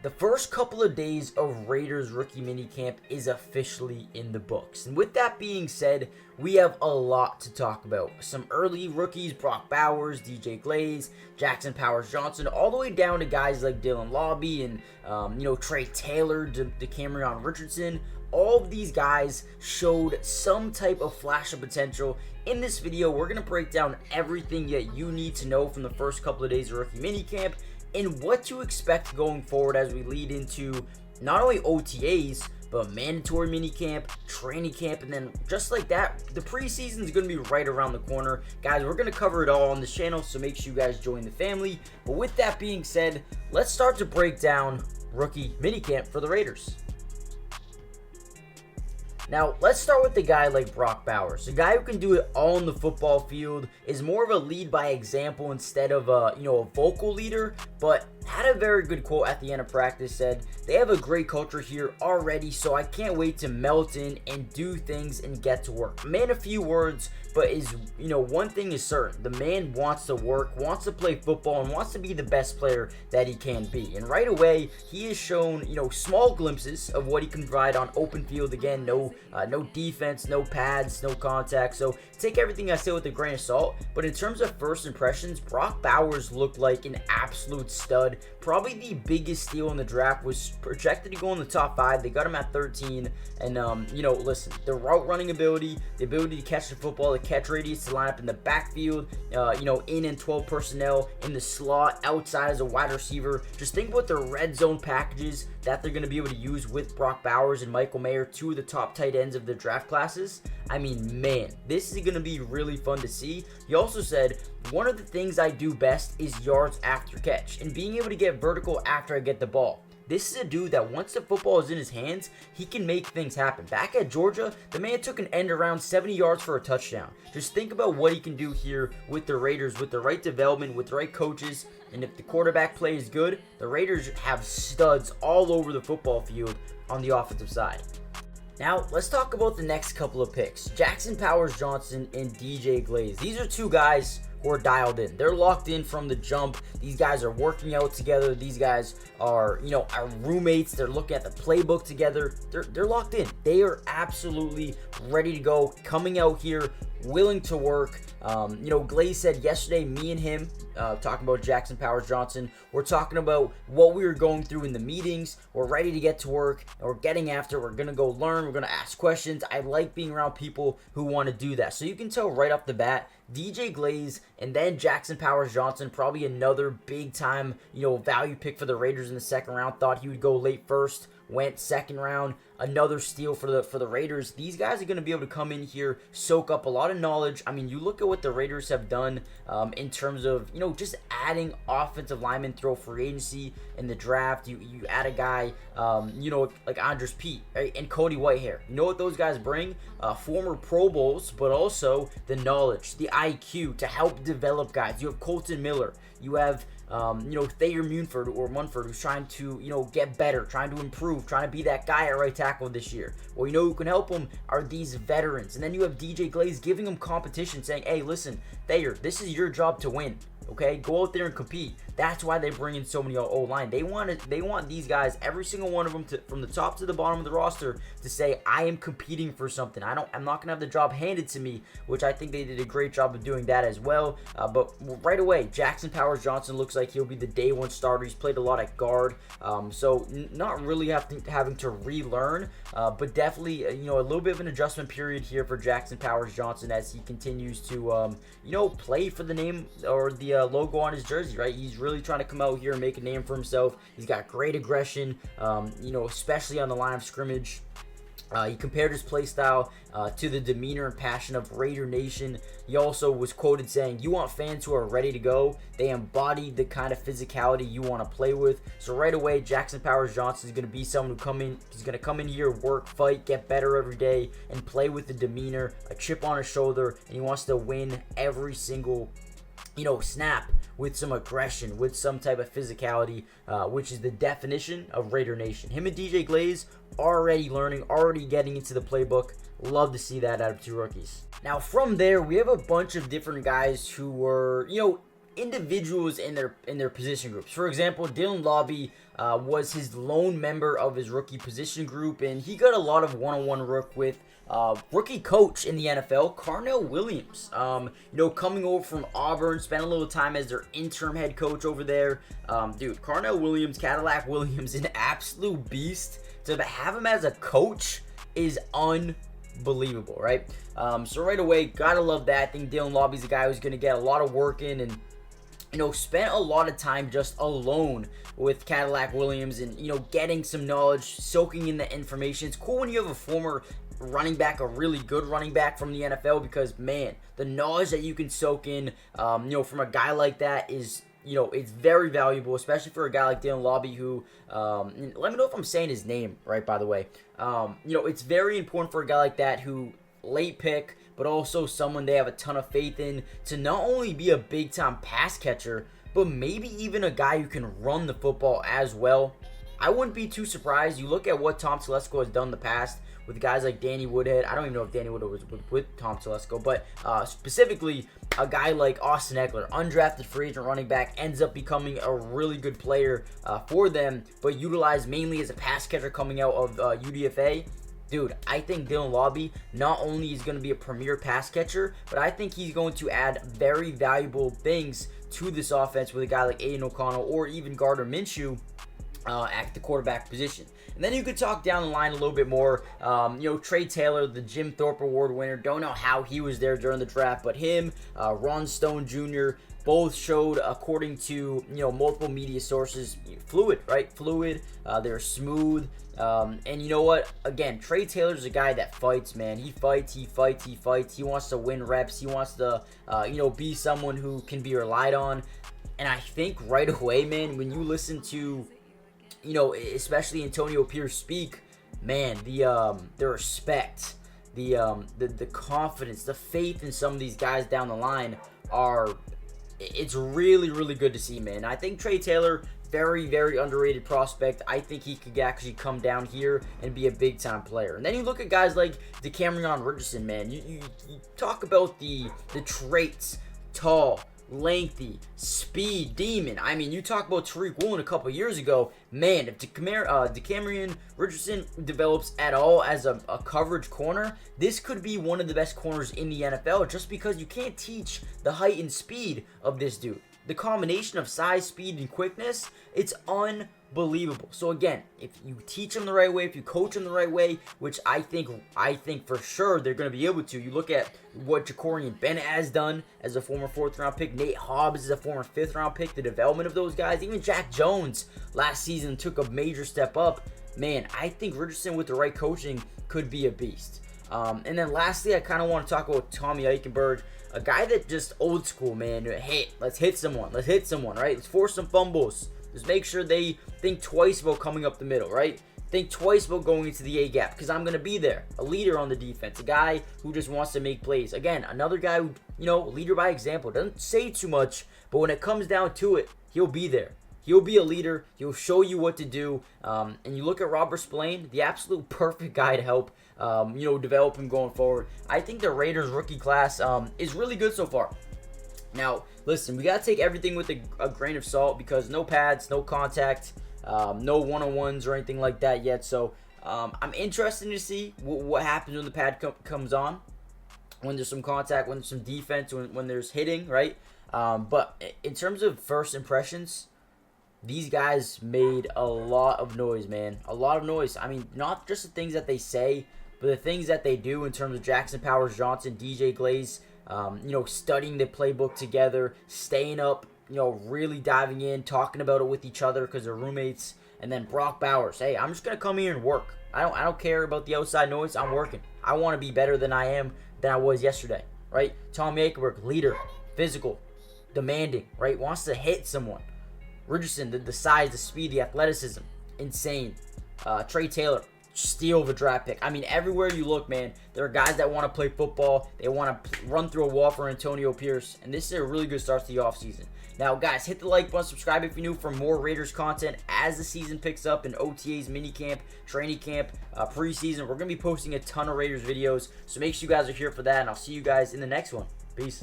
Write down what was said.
The first couple of days of Raiders rookie minicamp is officially in the books. And with that being said, we have a lot to talk about. Some early rookies, Brock Bowers, DJ Glaze, Jackson Powers-Johnson, all the way down to guys like Dylan Lobby and, Trey Taylor, DeCamerion Richardson. All of these guys showed some type of flash of potential. In this video, we're going to break down everything that you need to know from the first couple of days of rookie minicamp and what to expect going forward as we lead into not only OTAs, but mandatory minicamp, training camp, and then just like that, the preseason is going to be right around the corner. Guys, we're going to cover it all on this channel, so make sure you guys join the family. But with that being said, let's start to break down rookie minicamp for the Raiders. Now, let's start with the guy like Brock Bowers. A guy who can do it all on the football field, is more of a lead by example instead of a vocal leader, but had a very good quote at the end of practice, said, "They have a great culture here already, so I can't wait to melt in and do things and get to work." Man, a few words, but one thing is certain. The man wants to work, wants to play football, and wants to be the best player that he can be. And right away, he has shown, small glimpses of what he can provide on open field. Again, no defense, no pads, no contact. So take everything I say with a grain of salt. But in terms of first impressions, Brock Bowers looked like an absolute stud. Probably the biggest steal in the draft, was projected to go in the top 5. They got him at 13. And, listen, the route running ability, the ability to catch the football, the catch radius to line up in the backfield, in and 12 personnel, in the slot, outside as a wide receiver. Just think about the red zone packages that they're going to be able to use with Brock Bowers and Michael Mayer, two of the top tight ends of the draft classes. I mean, man, this is going to be really fun to see. He also said, "One of the things I do best is yards after catch and being able to get vertical after I get the ball." This is a dude that once the football is in his hands, he can make things happen. Back at Georgia, the man took an end around 70 yards for a touchdown. Just think about what he can do here with the Raiders, with the right development, with the right coaches. And if the quarterback play is good, the Raiders have studs all over the football field on the offensive side. Now, let's talk about the next couple of picks. Jackson Powers-Johnson and DJ Glaze. These are two guys who are dialed in. They're locked in from the jump. These guys are working out together. These guys are, our roommates. They're looking at the playbook together. They're locked in. They are absolutely ready to go, coming out here, willing to work. Glaze said yesterday, me and him, talking about Jackson Powers-Johnson, we're talking about what we were going through in the meetings. We're ready to get to work, and we're getting after. We're going to go learn. We're going to ask questions. I like being around people who want to do that. So you can tell right off the bat, DJ Glaze and then Jackson Powers-Johnson, probably another big time, value pick for the Raiders in the second round. Thought he would go late first, went second round. Another steal for the Raiders. These guys are going to be able to come in here, soak up a lot of knowledge. I mean, you look at what the Raiders have done in terms of, just adding offensive linemen through free agency in the draft. You add a guy, like Andres Pete, right? And Cody Whitehair. You know what those guys bring? Former Pro Bowls, but also the knowledge, the IQ to help develop guys. You have Colton Miller. You have Thayer Munford who's trying to, get better, trying to improve, trying to be that guy at right tackle this year. Well, who can help him are these veterans. And then you have DJ Glaze giving him competition, saying, "Hey, listen, Thayer, this is your job to win. Okay, go out there and compete." That's why they bring in so many O-line. They want these guys, every single one of them, from the top to the bottom of the roster, to say, "I am competing for something. I'm not gonna have the job handed to me," which I think they did a great job of doing that as well. But right away, Jackson Powers-Johnson looks like he'll be the day one starter. He's played a lot at guard, so not really having to relearn, but definitely a little bit of an adjustment period here for Jackson Powers-Johnson as he continues to play for the name or the logo on his jersey. Right, he's really trying to come out here and make a name for himself. He's got great aggression, especially on the line of scrimmage. He compared his play style to the demeanor and passion of Raider Nation. He also was quoted saying, "You want fans who are ready to go. They embody the kind of physicality you want to play with." So right away, Jackson Powers-Johnson is going to be someone he's going to come in here, work, fight, get better every day, and play with the demeanor, a chip on his shoulder, and he wants to win every single snap with some aggression, with some type of physicality, which is the definition of Raider Nation. Him and DJ Glaze already learning, already getting into the playbook. Love to see that out of two rookies. Now, from there, we have a bunch of different guys who were, individuals in their position groups. For example, Dylan Lobby was his lone member of his rookie position group, and he got a lot of one-on-one work with rookie coach in the NFL, Carnell Williams. Coming over from Auburn, spent a little time as their interim head coach over there. Dude, Carnell Williams, Cadillac Williams, an absolute beast. To have him as a coach is unbelievable, right? So right away, gotta love that. I think Dylan Lobby's a guy who's gonna get a lot of work in, and spent a lot of time just alone with Cadillac Williams and, getting some knowledge, soaking in the information. It's cool when you have a former running back, a really good running back from the NFL, because, man, the knowledge that you can soak in, from a guy like that is, it's very valuable, especially for a guy like Dylan Lobby who, let me know if I'm saying his name right, by the way. It's very important for a guy like that who, late pick, but also someone they have a ton of faith in, to not only be a big-time pass catcher, but maybe even a guy who can run the football as well. I wouldn't be too surprised. You look at what Tom Telesco has done in the past with guys like Danny Woodhead. I don't even know if Danny Woodhead was with Tom Telesco, but specifically a guy like Austin Eckler, undrafted free agent running back, ends up becoming a really good player for them, but utilized mainly as a pass catcher coming out of UDFA. Dude, I think Dylan Lobby not only is going to be a premier pass catcher, but I think he's going to add very valuable things to this offense with a guy like Aiden O'Connell or even Gardner Minshew at the quarterback position. And then you could talk down the line a little bit more. Trey Taylor, the Jim Thorpe Award winner. Don't know how he was there during the draft, but him, Ron Stone Jr., both showed, according to multiple media sources, fluid, right? Fluid. They're smooth. And you know what? Again, Trey Taylor's a guy that fights, man. He fights. He wants to win reps. He wants to, be someone who can be relied on. And I think right away, man, when you listen to, especially Antonio Pierce speak, man, the respect, the confidence, the faith in some of these guys down the line it's really, really good to see, man. I think Trey Taylor, very, very underrated prospect. I think he could actually come down here and be a big-time player. And then you look at guys like DeCamerion Richardson, man. You talk about the traits, tall, lengthy, speed, demon. I mean, you talk about Tariq Woolen a couple years ago. Man, if DeCamerion Richardson develops at all as a coverage corner, this could be one of the best corners in the NFL, just because you can't teach the height and speed of this dude. The combination of size, speed, and quickness, it's unbelievable. So again, if you teach them the right way, if you coach them the right way, which I think for sure they're going to be able to. You look at what Jacorian Bennett has done as a former 4th-round pick. Nate Hobbs is a former 5th-round pick. The development of those guys, even Jack Jones last season took a major step up. Man, I think Richardson with the right coaching could be a beast. And then lastly, I kind of want to talk about Tommy Eichenberg, a guy that just old school, man. Hey, let's hit someone, right? Let's force some fumbles. Just make sure they think twice about coming up the middle, right? Think twice about going into the A-gap, because I'm going to be there. A leader on the defense, a guy who just wants to make plays. Again, another guy who, leader by example. Doesn't say too much, but when it comes down to it, he'll be there. He'll be a leader. He'll show you what to do. And you look at Robert Spillane, the absolute perfect guy to help, develop him going forward. I think the Raiders rookie class is really good so far. Now, listen, we got to take everything with a grain of salt, because no pads, no contact, no one-on-ones or anything like that yet. So I'm interested to see what happens when the pad comes on, when there's some contact, when there's some defense, when there's hitting, right? But in terms of first impressions, these guys made a lot of noise, man. A lot of noise. I mean, not just the things that they say, but the things that they do in terms of Jackson Powers Johnson, DJ Glaze, studying the playbook together, staying up, really diving in, talking about it with each other because they're roommates. And then Brock Bowers, hey, I'm just going to come here and work. I don't care about the outside noise. I'm working. I want to be better than I was yesterday, right? Tommy Eichenberg, leader, physical, demanding, right? Wants to hit someone. Richardson, the size, the speed, the athleticism, insane. Trey Taylor, steal of a draft pick. I mean, everywhere you look, man, there are guys that want to play football. They want to run through a wall for Antonio Pierce, and this is a really good start to the offseason. Now, guys, hit the like button, subscribe if you're new for more Raiders content as the season picks up in OTAs, minicamp, training camp, preseason. We're going to be posting a ton of Raiders videos, so make sure you guys are here for that, and I'll see you guys in the next one. Peace.